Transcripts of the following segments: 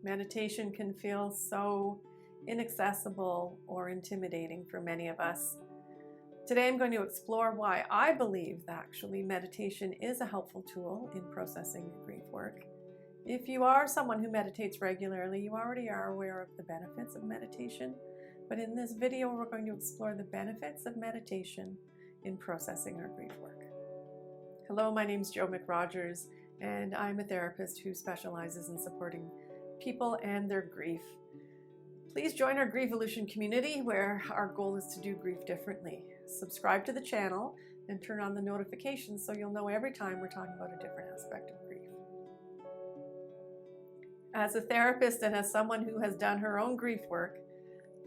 Meditation can feel so inaccessible or intimidating for many of us. Today I'm going to explore why I believe that actually meditation is a helpful tool in processing your grief work. If you are someone who meditates regularly, you already are aware of the benefits of meditation. But in this video, we're going to explore the benefits of meditation in processing our grief work. Hello, my name is McRogers, and I'm a therapist who specializes in supporting people and their grief. Please join our Grievolution community, where our goal is to do grief differently. Subscribe to the channel and turn on the notifications so you'll know every time we're talking about a different aspect of grief. As a therapist and as someone who has done her own grief work,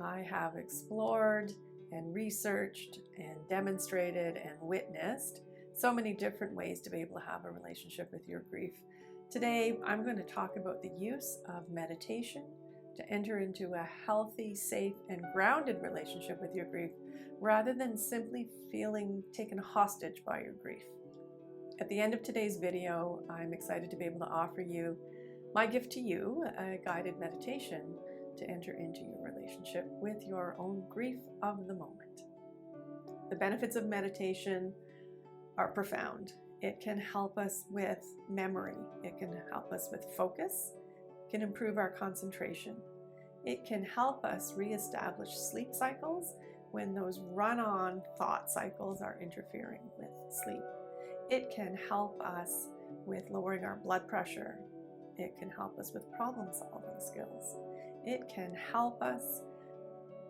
I have explored and researched and demonstrated and witnessed so many different ways to be able to have a relationship with your grief. Today, I'm going to talk about the use of meditation to enter into a healthy, safe, and grounded relationship with your grief, rather than simply feeling taken hostage by your grief. At the end of today's video, I'm excited to be able to offer you my gift to you, a guided meditation to enter into your relationship with your own grief of the moment. The benefits of meditation are profound. It can help us with memory. It can help us with focus. It can improve our concentration. It can help us reestablish sleep cycles when those run-on thought cycles are interfering with sleep. It can help us with lowering our blood pressure. It can help us with problem-solving skills. It can help us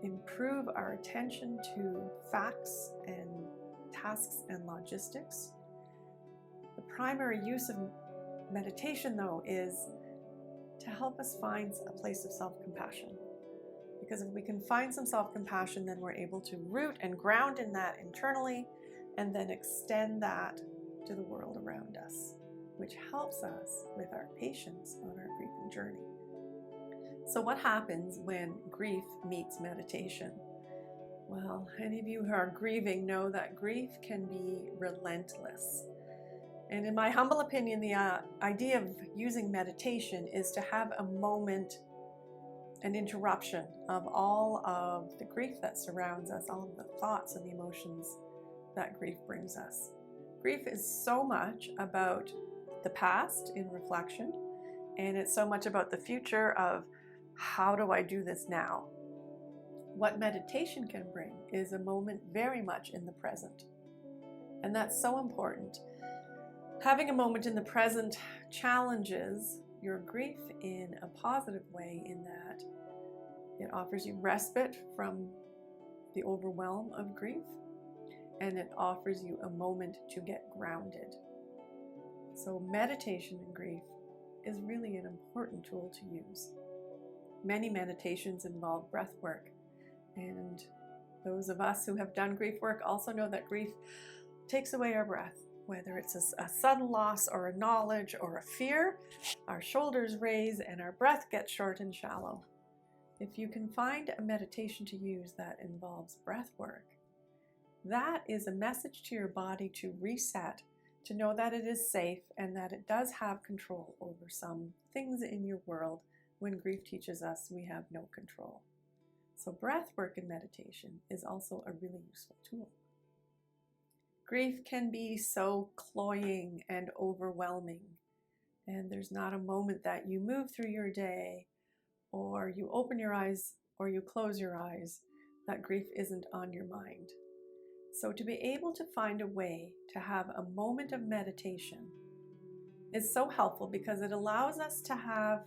improve our attention to facts and tasks and logistics. The primary use of meditation, though, is to help us find a place of self-compassion. Because if we can find some self-compassion, then we're able to root and ground in that internally and then extend that to the world around us, which helps us with our patience on our grieving journey. So what happens when grief meets meditation? Well, any of you who are grieving know that grief can be relentless. And in my humble opinion, the idea of using meditation is to have a moment, an interruption of all of the grief that surrounds us, all of the thoughts and the emotions that grief brings us. Grief is so much about the past in reflection, and it's so much about the future of how do I do this now? What meditation can bring is a moment very much in the present. And that's so important. Having a moment in the present challenges your grief in a positive way, in that it offers you respite from the overwhelm of grief, and it offers you a moment to get grounded. So meditation in grief is really an important tool to use. Many meditations involve breath work, and those of us who have done grief work also know that grief takes away our breath. Whether it's a sudden loss or a knowledge or a fear, our shoulders raise and our breath gets short and shallow. If you can find a meditation to use that involves breath work, that is a message to your body to reset, to know that it is safe and that it does have control over some things in your world when grief teaches us we have no control. So breath work and meditation is also a really useful tool. Grief can be so cloying and overwhelming, and there's not a moment that you move through your day or you open your eyes or you close your eyes that grief isn't on your mind. So to be able to find a way to have a moment of meditation is so helpful, because it allows us to have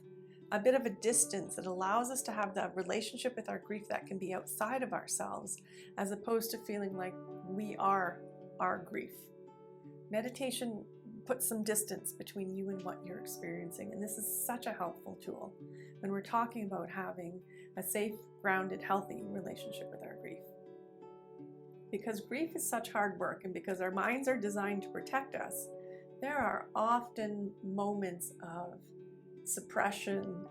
a bit of a distance. It allows us to have that relationship with our grief that can be outside of ourselves, as opposed to feeling like we are our grief. Meditation puts some distance between you and what you're experiencing, and this is such a helpful tool when we're talking about having a safe, grounded, healthy relationship with our grief. Because grief is such hard work, and because our minds are designed to protect us, there are often moments of suppression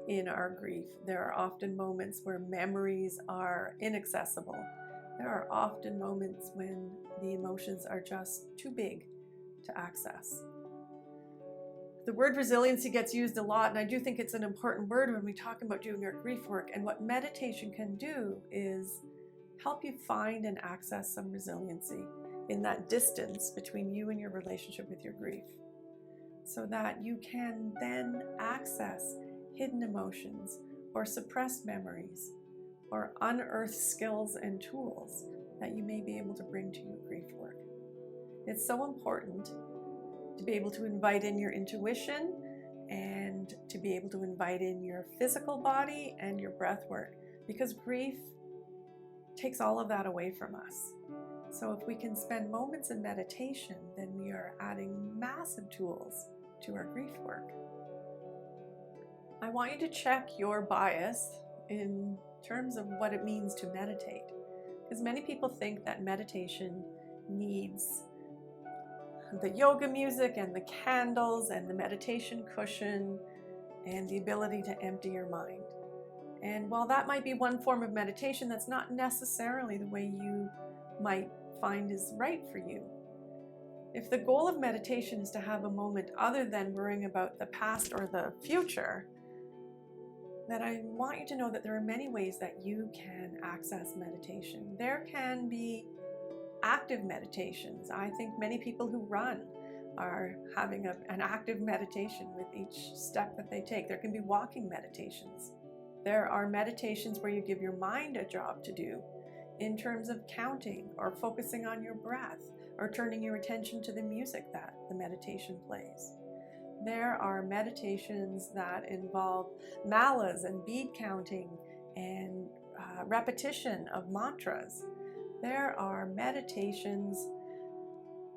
in our grief. There are often moments where memories are inaccessible. There are often moments when the emotions are just too big to access. The word resiliency gets used a lot, and I do think it's an important word when we talk about doing our grief work. And what meditation can do is help you find and access some resiliency in that distance between you and your relationship with your grief, so that you can then access hidden emotions or suppressed memories or unearthed skills and tools that you may be able to bring to your grief work. It's so important to be able to invite in your intuition and to be able to invite in your physical body and your breath work, because grief takes all of that away from us. So if we can spend moments in meditation, then we are adding massive tools to our grief work. I want you to check your bias in terms of what it means to meditate, because many people think that meditation needs the yoga music and the candles and the meditation cushion and the ability to empty your mind. And while that might be one form of meditation, that's not necessarily the way you might find is right for you. If the goal of meditation is to have a moment other than worrying about the past or the future, then I want you to know that there are many ways that you can access meditation. There can be active meditations. I think many people who run are having an active meditation with each step that they take. There can be walking meditations. There are meditations where you give your mind a job to do in terms of counting or focusing on your breath or turning your attention to the music that the meditation plays. There are meditations that involve malas and bead counting and repetition of mantras. There are meditations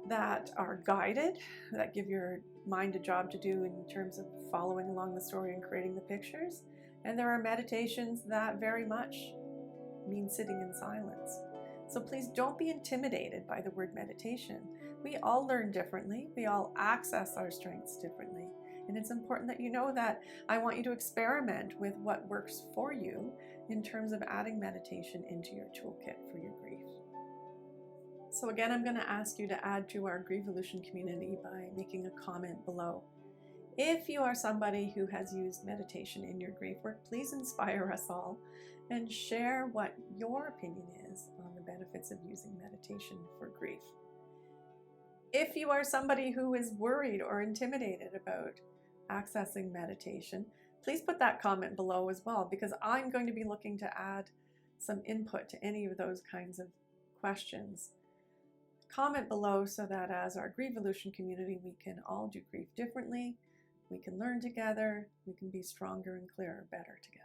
that are guided, that give your mind a job to do in terms of following along the story and creating the pictures. And there are meditations that very much mean sitting in silence. So please don't be intimidated by the word meditation. We all learn differently. We all access our strengths differently. And it's important that you know that I want you to experiment with what works for you in terms of adding meditation into your toolkit for your grief. So again, I'm going to ask you to add to our Grievolution community by making a comment below. If you are somebody who has used meditation in your grief work, please inspire us all and share what your opinion is on the benefits of using meditation for grief. If you are somebody who is worried or intimidated about accessing meditation, please put that comment below as well, because I'm going to be looking to add some input to any of those kinds of questions. Comment below so that as our Grievolution community, we can all do grief differently, we can learn together, we can be stronger and clearer, better together.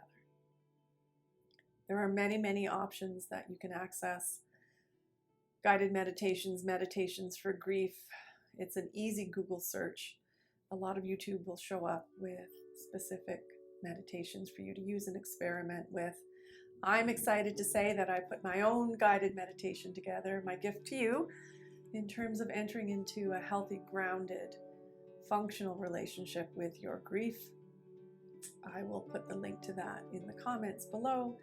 There are many, many options that you can access. Guided meditations, meditations for grief. It's an easy Google search. A lot of YouTube will show up with specific meditations for you to use and experiment with. I'm excited to say that I put my own guided meditation together, my gift to you, in terms of entering into a healthy, grounded, functional relationship with your grief. I will put the link to that in the comments below,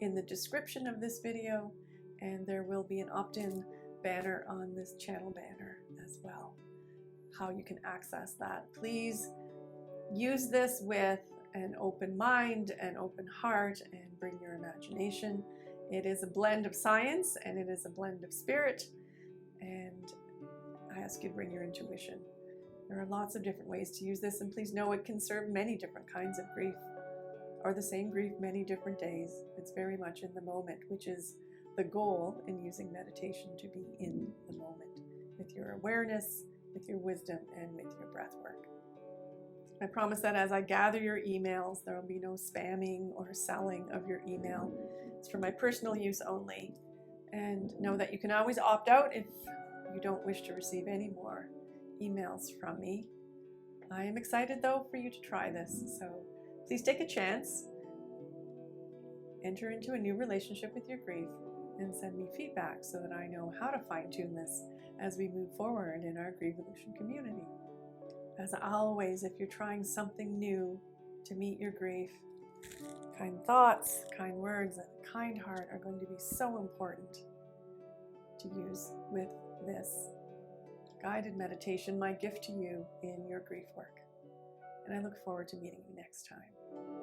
in the description of this video, and there will be an opt-in banner on this channel banner as well, how you can access that. Please use this with an open mind, an open heart, and bring your imagination. It is a blend of science and it is a blend of spirit, and I ask you to bring your intuition. There are lots of different ways to use this, and please know it can serve many different kinds of grief, or the same grief many different days. It's very much in the moment, which is the goal in using meditation, to be in the moment with your awareness, with your wisdom, and with your breath work. I promise that as I gather your emails, there will be no spamming or selling of your email. It's for my personal use only. And know that you can always opt out if you don't wish to receive any more emails from me. I am excited though for you to try this, so please take a chance, enter into a new relationship with your grief, and send me feedback so that I know how to fine-tune this as we move forward in our Grievolution community. As always, if you're trying something new to meet your grief, kind thoughts, kind words, and a kind heart are going to be so important to use with this guided meditation, my gift to you in your grief work. and I look forward to meeting you next time.